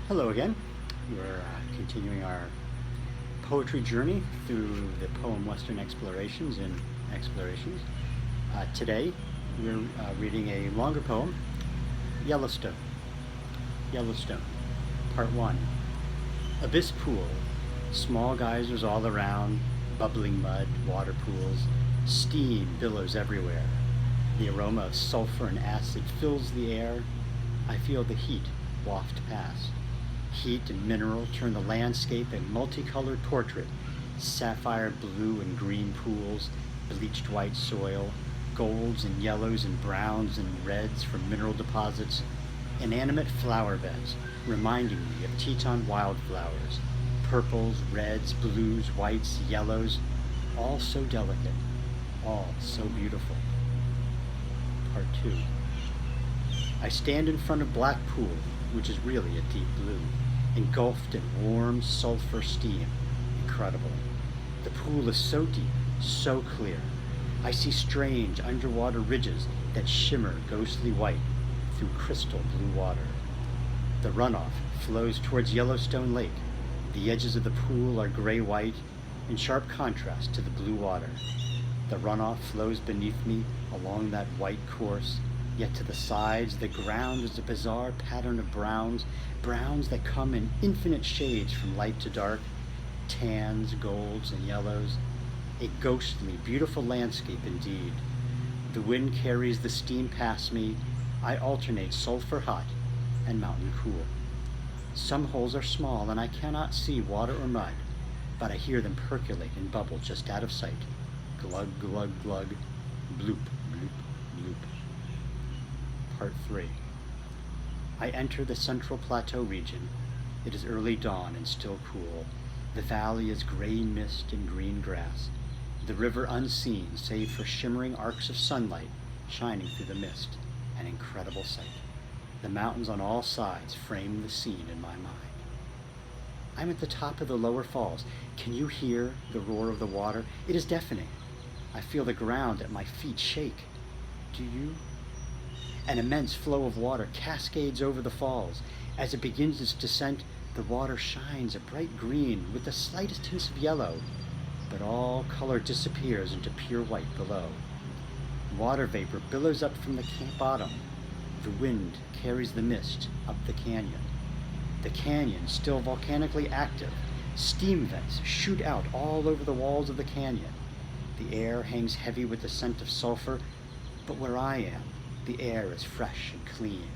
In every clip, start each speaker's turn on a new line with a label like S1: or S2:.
S1: Hello again. We're continuing our poetry journey through the poem Western Explorations and Explorations. Today we're reading a longer poem, Yellowstone. Yellowstone, Part 1. Abyss pool, small geysers all around, bubbling mud, water pools, steam billows everywhere. The aroma of sulfur and acid fills the air. I feel the heat waft past. Heat and mineral turn the landscape a multicolored portrait. Sapphire blue and green pools, bleached white soil, golds and yellows and browns and reds from mineral deposits, inanimate flower beds reminding me of Teton wildflowers, purples, reds, blues, whites, yellows, all so delicate, all so beautiful. Part 2. I stand in front of Black Pool, which is really a deep blue, engulfed in warm sulfur steam. Incredible. The pool is so deep, so clear. I see strange underwater ridges that shimmer ghostly white through crystal blue water. The runoff flows towards Yellowstone Lake. The edges of the pool are gray-white, in sharp contrast to the blue water. The runoff flows beneath me along that white course, yet to the sides, the ground is a bizarre pattern of browns, browns that come in infinite shades from light to dark, tans, golds, and yellows. A ghostly, beautiful landscape indeed. The wind carries the steam past me. I alternate sulfur hot and mountain cool. Some holes are small and I cannot see water or mud, but I hear them percolate and bubble just out of sight. Glug, glug, glug, bloop, bloop, bloop. Part 3. I enter the Central Plateau region. It is early dawn and still cool. The valley is gray mist and green grass. The river unseen save for shimmering arcs of sunlight shining through the mist. An incredible sight. The mountains on all sides frame the scene in my mind. I'm at the top of the lower falls. Can you hear the roar of the water? It is deafening. I feel the ground at my feet shake. Do you? An immense flow of water cascades over the falls. As it begins its descent, the water shines a bright green with the slightest hints of yellow, but all color disappears into pure white below. Water vapor billows up from the bottom. The wind carries the mist up the canyon. The canyon, still volcanically active, steam vents shoot out all over the walls of the canyon. The air hangs heavy with the scent of sulfur, but where I am, the air is fresh and clean.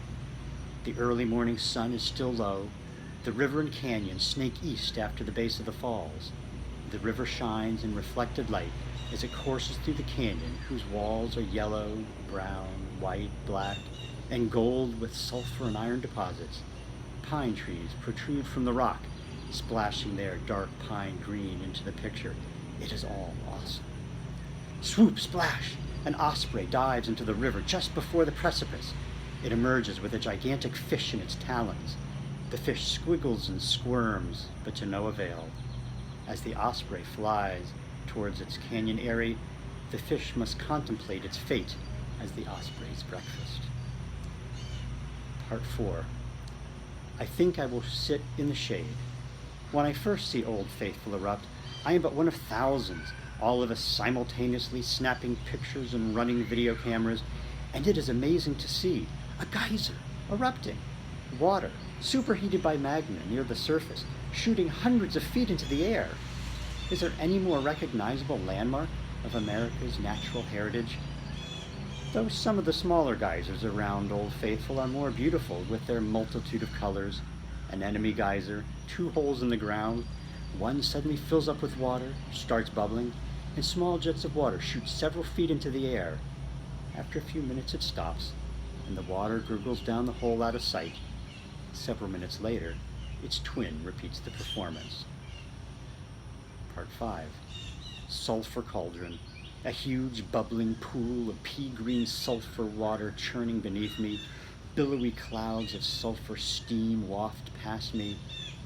S1: The early morning sun is still low. The river and canyon snake east after the base of the falls. The river shines in reflected light as it courses through the canyon, whose walls are yellow, brown, white, black, and gold with sulfur and iron deposits. Pine trees protrude from the rock, splashing their dark pine green into the picture. It is all awesome. Swoop, splash! An osprey dives into the river just before the precipice. It emerges with a gigantic fish in its talons. The fish squiggles and squirms, but to no avail. As the osprey flies towards its canyon eyrie, the fish must contemplate its fate as the osprey's breakfast. Part 4. I think I will sit in the shade. When I first see Old Faithful erupt, I am but one of thousands, all of us simultaneously snapping pictures and running video cameras, and it is amazing to see a geyser erupting. Water, superheated by magma near the surface, shooting hundreds of feet into the air. Is there any more recognizable landmark of America's natural heritage? Though some of the smaller geysers around Old Faithful are more beautiful with their multitude of colors. An enemy geyser, 2 holes in the ground, one suddenly fills up with water, starts bubbling, and small jets of water shoot several feet into the air. After a few minutes it stops, and the water gurgles down the hole out of sight. Several minutes later, its twin repeats the performance. Part 5. Sulfur Cauldron. A huge bubbling pool of pea-green sulfur water churning beneath me. Billowy clouds of sulfur steam waft past me.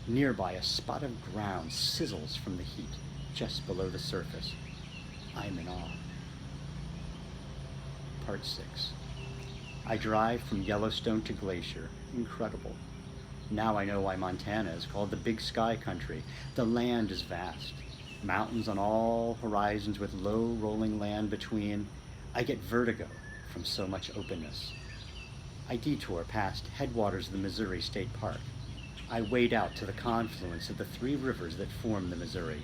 S1: Nearby, a spot of ground sizzles from the heat just below the surface. I am in awe. Part 6. I drive from Yellowstone to Glacier. Incredible. Now I know why Montana is called the Big Sky Country. The land is vast. Mountains on all horizons with low rolling land between. I get vertigo from so much openness. I detour past headwaters of the Missouri State Park. I wade out to the confluence of the three rivers that form the Missouri.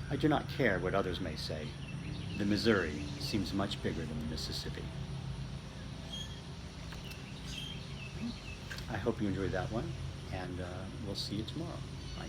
S1: I do not care what others may say. The Missouri seems much bigger than the Mississippi. I hope you enjoyed that one, and we'll see you tomorrow. Bye.